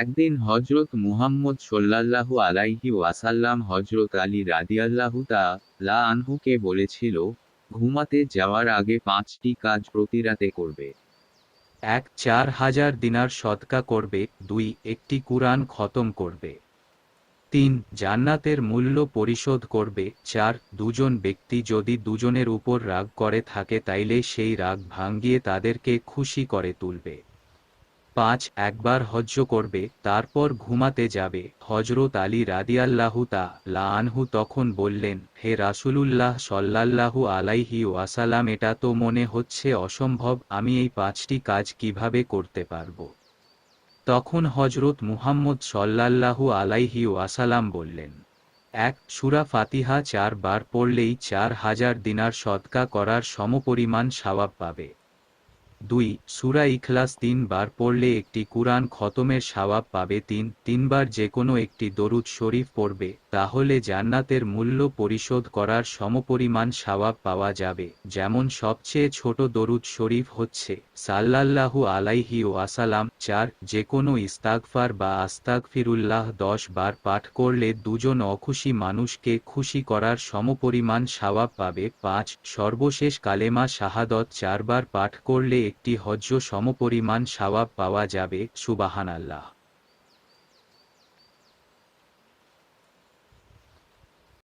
একদিন হজরত মুহাম্মদ সাল্লাল্লাহু আলাইহি ওয়াসাল্লাম হজরত আলী রাদিয়াল্লাহু তাআলা আনহুকে বলেছিল, ঘুমাতে যাওয়ার আগে 5টি কাজ প্রতি রাতে করবে। 1. 4000 দিনার সদকা করবে। 2. একটি কুরআন খতম করবে। 3. জান্নাতের মূল্য পরিশোধ করবে। 4. দুজন ব্যক্তি যদি দুজনের উপর রাগ করে থাকে তাইলে সেই রাগ ভাঙ্গিয়ে তাদেরকে খুশি করে তুলবে। 5. একবার হজ্জ করবে, তারপর ঘুমাতে যাবে। হজরত আলী রাদিয়াল্লাহু তাআলা আনহু তখন বললেন, হে রাসূলুল্লাহ সাল্লাল্লাহু আলাইহি ওয়াসাল্লাম, এটা তো মনে হচ্ছে অসম্ভব, আমি এই 5টি কাজ কিভাবে করতে পারব? তখন হজরত মুহাম্মদ সাল্লাল্লাহু আলাইহি ওয়াসাল্লাম বললেন, 1. সূরা ফাতিহা 4 বার পড়লেই 4000 দিনার সদকা করার সমপরিমাণ সওয়াব পাবে। 2. সূরা ইখলাস 3 বার পড়লে একটি কুরআন খতমের সওয়াব পাবে। 3 বার যে কোনো একটি দরুদ শরীফ পড়বে, তাহলে জান্নাতের মূল্য পরিশোধ করার সমপরিমাণ সওয়াব পাওয়া যাবে। যেমন সবচেয়ে ছোট দরুদ শরীফ হচ্ছে সাল্লাল্লাহু আলাইহি ওয়াসাল্লাম। 4. যে কোনো ইস্তাগফার বা আস্তাগফিরুল্লাহ 10 বার পাঠ করলে দুজন অখুশি মানুষকে খুশি করার সমপরিমাণ সওয়াব পাবে। 5. সর্বশেষ কালেমা শাহাদত 4 বার পাঠ করলে একটি হজ্জ সমপরিমাণ সওয়াব পাওয়া যাবে। সুবহানাল্লাহ।